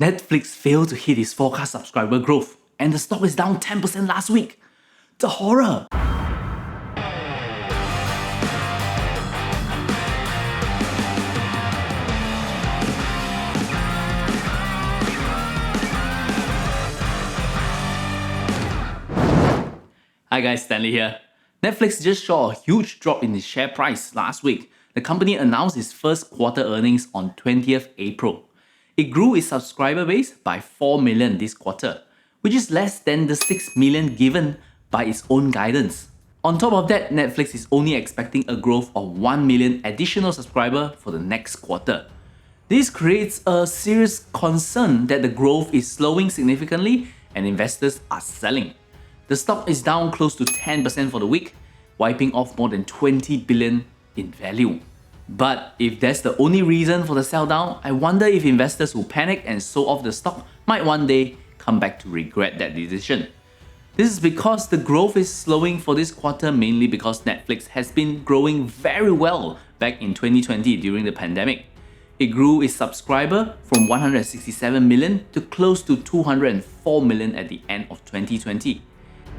Netflix failed to hit its forecast subscriber growth, and the stock is down 10% last week. The horror! Hi guys, Stanley here. Netflix just saw a huge drop in its share price last week. The company announced its first quarter earnings on 20th April. It grew its subscriber base by 4 million this quarter, which is less than the 6 million given by its own guidance. On top of that, Netflix is only expecting a growth of 1 million additional subscribers for the next quarter. This creates a serious concern that the growth is slowing significantly and investors are selling. The stock is down close to 10% for the week, wiping off more than 20 billion in value. But if that's the only reason for the sell down, I wonder if investors who panic and sold off the stock might one day come back to regret that decision. This is because the growth is slowing for this quarter mainly because Netflix has been growing very well back in 2020 during the pandemic. It grew its subscriber from 167 million to close to 204 million at the end of 2020.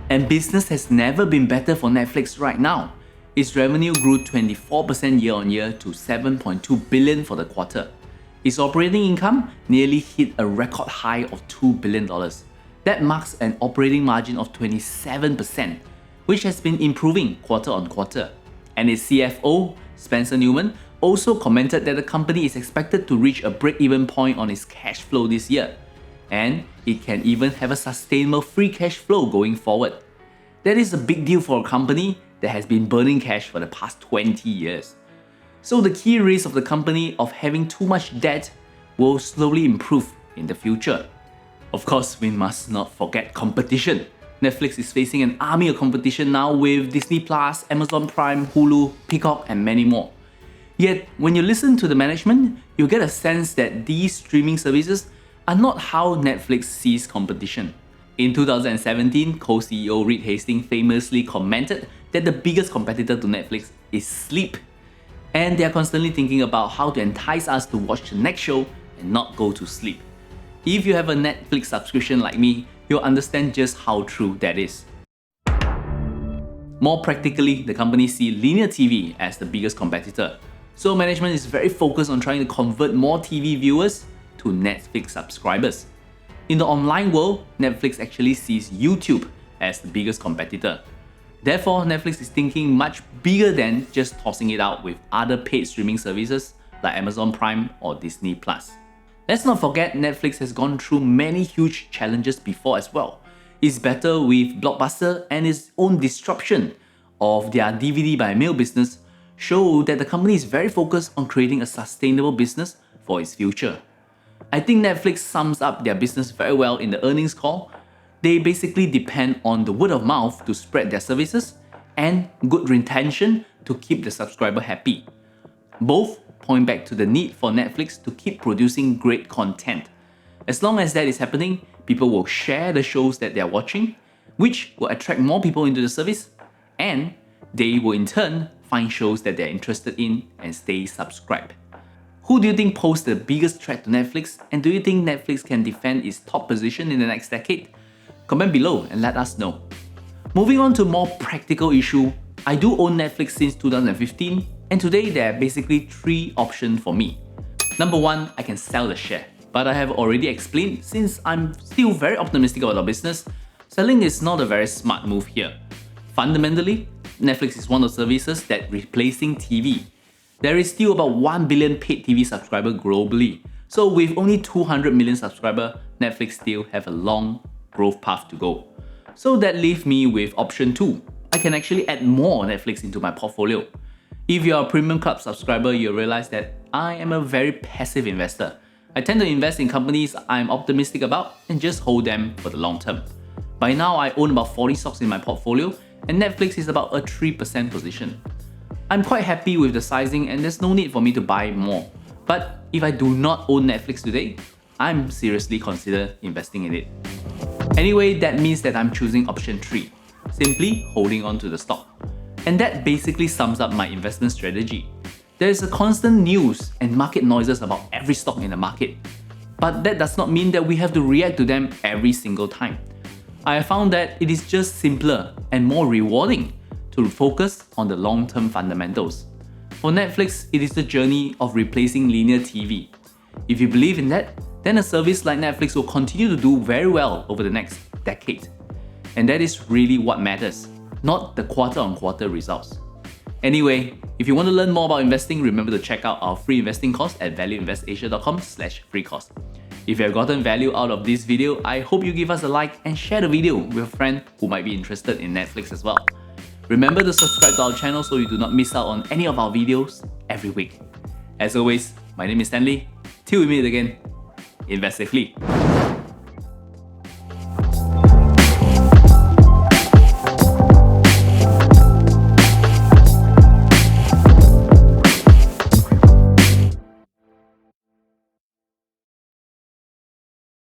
And business has never been better for Netflix right now. Its revenue grew 24% year-on-year to 7.2 billion for the quarter. Its operating income nearly hit a record high of $2 billion. That marks an operating margin of 27%, which has been improving quarter on quarter. And its CFO, Spencer Newman, also commented that the company is expected to reach a break-even point on its cash flow this year. And it can even have a sustainable free cash flow going forward. That is a big deal for a company that has been burning cash for the past 20 years. So the key risk of the company of having too much debt will slowly improve in the future. Of course, we must not forget competition. Netflix is facing an army of competition now with Disney+, Amazon Prime, Hulu, Peacock and many more. Yet, when you listen to the management, you get a sense that these streaming services are not how Netflix sees competition. In 2017, co-CEO Reed Hastings famously commented that the biggest competitor to Netflix is sleep. And they are constantly thinking about how to entice us to watch the next show and not go to sleep. If you have a Netflix subscription like me, you'll understand just how true that is. More practically, the company sees linear TV as the biggest competitor. So management is very focused on trying to convert more TV viewers to Netflix subscribers. In the online world, Netflix actually sees YouTube as the biggest competitor. Therefore, Netflix is thinking much bigger than just tossing it out with other paid streaming services like Amazon Prime or Disney+. Let's not forget Netflix has gone through many huge challenges before as well. It's better with Blockbuster and its own disruption of their DVD by mail business show that the company is very focused on creating a sustainable business for its future. I think Netflix sums up their business very well in the earnings call. They basically depend on the word of mouth to spread their services and good retention to keep the subscriber happy. Both point back to the need for Netflix to keep producing great content. As long as that is happening, people will share the shows that they are watching, which will attract more people into the service, and they will in turn find shows that they are interested in and stay subscribed. Who do you think poses the biggest threat to Netflix, and do you think Netflix can defend its top position in the next decade? Comment below and let us know. Moving on to more practical issue, I do own Netflix since 2015, and today there are basically 3 options for me. Number 1, I can sell the share. But I have already explained, since I'm still very optimistic about our business, selling is not a very smart move here. Fundamentally, Netflix is one of the services that replacing TV. There is still about 1 billion paid TV subscribers globally. So with only 200 million subscribers, Netflix still have a long growth path to go. So that leaves me with option 2. I can actually add more Netflix into my portfolio. If you are a Premium Club subscriber, you'll realize that I am a very passive investor. I tend to invest in companies I'm optimistic about and just hold them for the long term. By now, I own about 40 stocks in my portfolio, and Netflix is about a 3% position. I'm quite happy with the sizing and there's no need for me to buy more. But if I do not own Netflix today, I'm seriously consider investing in it. Anyway, that means that I'm choosing option 3, simply holding on to the stock. And that basically sums up my investment strategy. There is a constant news and market noises about every stock in the market. But that does not mean that we have to react to them every single time. I have found that it is just simpler and more rewarding to focus on the long-term fundamentals. For Netflix, it is the journey of replacing linear TV. If you believe in that, then a service like Netflix will continue to do very well over the next decade. And that is really what matters, not the quarter-on-quarter results. Anyway, if you want to learn more about investing, remember to check out our free investing course at valueinvestasia.com/free course. If you have gotten value out of this video, I hope you give us a like and share the video with a friend who might be interested in Netflix as well. Remember to subscribe to our channel so you do not miss out on any of our videos every week. As always, my name is Stanley. Till we meet again, invest safely.